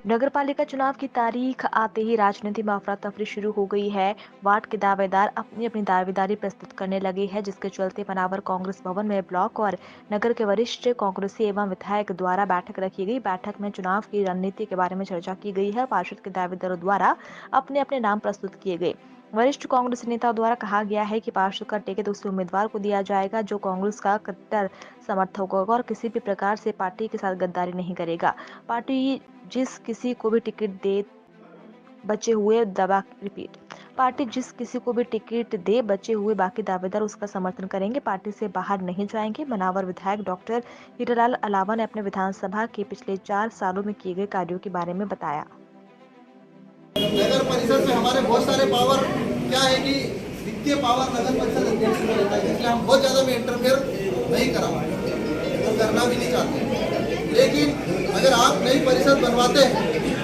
नगरपालिका चुनाव की तारीख आते ही राजनीति में अफरा-तफरी शुरू हो गई है। वार्ड के दावेदार अपनी अपनी दावेदारी प्रस्तुत करने लगे हैं, जिसके चलते मनावर कांग्रेस भवन में ब्लॉक और नगर के वरिष्ठ कांग्रेसी एवं विधायक द्वारा बैठक रखी गई। बैठक में चुनाव की रणनीति के बारे में चर्चा की गई है। पार्षद के दावेदारों द्वारा अपने अपने नाम प्रस्तुत किए गए। वरिष्ठ कांग्रेस नेता द्वारा कहा गया है कि पार्षद का टिकट उस उम्मीदवार को दिया जाएगा जो कांग्रेस का कट्टर समर्थक होगा और किसी भी प्रकार से पार्टी के साथ गद्दारी नहीं करेगा। पार्टी जिस किसी को भी टिकट दे बचे हुए दवा रिपीट पार्टी जिस किसी को भी टिकट दे बचे हुए बाकी दावेदार उसका समर्थन करेंगे। पार्टी से बाहर नहीं जाएंगे। मनावर विधायक डॉक्टर हीरालाल अलावा ने अपने विधानसभा के पिछले 4 सालों में किए गए कार्यों के बारे में बताया। नगर परिषद में हमारे बहुत सारे पावर क्या है कि वित्तीय पावर नगर परिषद अध्यक्ष में रहता है, इसलिए हम बहुत ज्यादा में इंटरफेयर नहीं कराएंगे तो करना भी नहीं चाहते। लेकिन अगर आप नई परिषद बनवाते हैं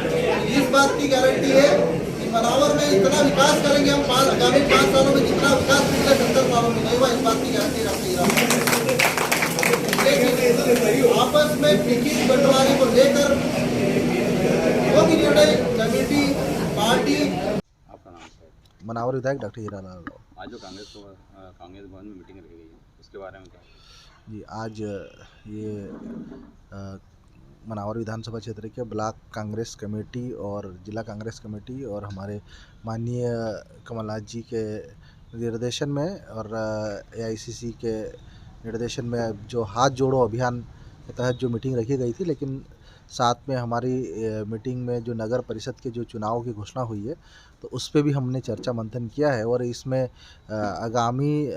तो इस बात की गारंटी है कि मनावर में इतना विकास करेंगे हम आगामी 5 सालों में जितना विकास पिछले 70 सालों में नहीं हुआ, इस बात की गारंटी रखते हैं। आपस में टिकट बंटवारे को लेकर जो भी निर्णय कमेटी पार्टी। आपका नाम है? मनावर विधायक डॉक्टर हीरालाल। आज जो कांग्रेस भवन में मीटिंग रखी गई है उसके बारे में क्या? जी, आज ये मनावर विधानसभा क्षेत्र के ब्लॉक कांग्रेस कमेटी और जिला कांग्रेस कमेटी और हमारे माननीय कमलनाथ जी के निर्देशन में और एआईसीसी के निर्देशन में जो हाथ जोड़ो अभियान के तहत जो मीटिंग रखी गई थी, लेकिन साथ में हमारी मीटिंग में जो नगर परिषद के जो चुनाव की घोषणा हुई है तो उस पे भी हमने चर्चा मंथन किया है। और इसमें आगामी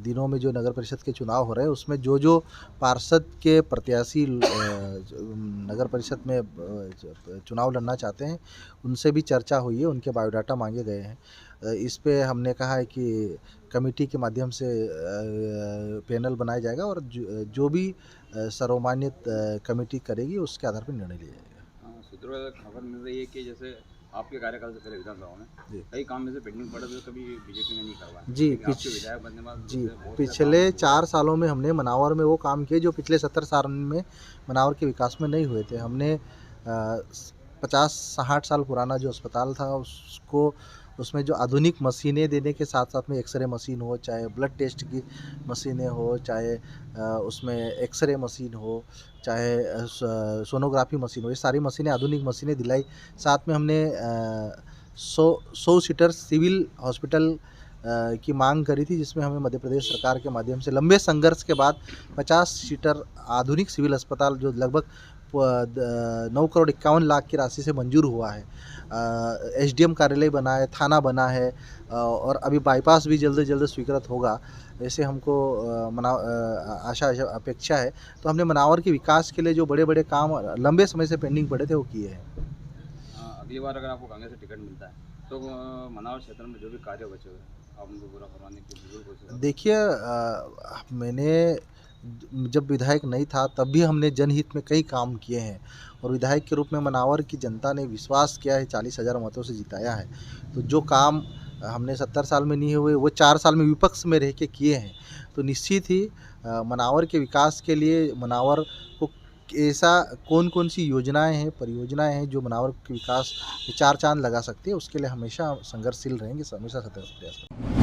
दिनों में जो नगर परिषद के चुनाव हो रहे हैं उसमें जो जो पार्षद के प्रत्याशी नगर परिषद में चुनाव लड़ना चाहते हैं उनसे भी चर्चा हुई है, उनके बायोडाटा मांगे गए हैं। इस पे हमने कहा है कि कमेटी के माध्यम से पैनल बनाया जाएगा और जो भी सर्वमान्य कमेटी करेगी उसके आधार पर निर्णय लिया जाएगा। सूत्रों से खबर मिल रही है कि जैसे आपके कार्यकाल से पहले विधानसभा में कई काम में से पेंडिंग पड़े थे, कभी बीजेपी ने नहीं करवाया। जी, विधायक बनने के बाद जी पिछले 4 सालों में हमने मनावर में वो काम किए जो पिछले 70 साल में मनावर के विकास में नहीं हुए थे। हमने 50-60 साल पुराना जो अस्पताल था उसको उसमें जो आधुनिक मशीनें देने के साथ साथ में एक्सरे मशीन हो, चाहे ब्लड टेस्ट की मशीनें हो, चाहे उसमें एक्सरे मशीन हो, चाहे सोनोग्राफी मशीन हो, ये सारी मशीनें आधुनिक मशीनें दिलाई। साथ में हमने 100 सीटर सिविल हॉस्पिटल की मांग करी थी, जिसमें हमें मध्य प्रदेश सरकार के माध्यम से लंबे संघर्ष के बाद 50 सीटर आधुनिक सिविल अस्पताल जो लगभग 9 करोड़ 51 लाख की राशि से मंजूर हुआ है। एसडीएम कार्यालय बना है, थाना बना है और अभी बाईपास भी जल्द से जल्द स्वीकृत होगा, ऐसे हमको आशा अपेक्षा है। तो हमने मनावर के विकास के लिए जो बड़े बड़े काम लंबे समय से पेंडिंग पड़े थे वो किए हैं। अगली बार अगर आपको कांग्रेस से टिकट मिलता है तो मनावर क्षेत्र में जो भी कार्य बचे हुए आप उनको पूरा करवाने की बिल्कुल कोशिश। देखिए, मैंने जब विधायक नहीं था तब भी हमने जनहित में कई काम किए हैं और विधायक के रूप में मनावर की जनता ने विश्वास किया है, 40,000 मतों से जिताया है। तो जो काम हमने 70 साल में नहीं हुए वो 4 साल में विपक्ष में रह के किए हैं। तो निश्चित ही मनावर के विकास के लिए मनावर को ऐसा कौन सी योजनाएं हैं, परियोजनाएं हैं जो मनावर के विकास में 4 चांद लगा सकती है, उसके लिए हमेशा संघर्षशील रहेंगे, हमेशा सतर्क प्रयास करेंगे।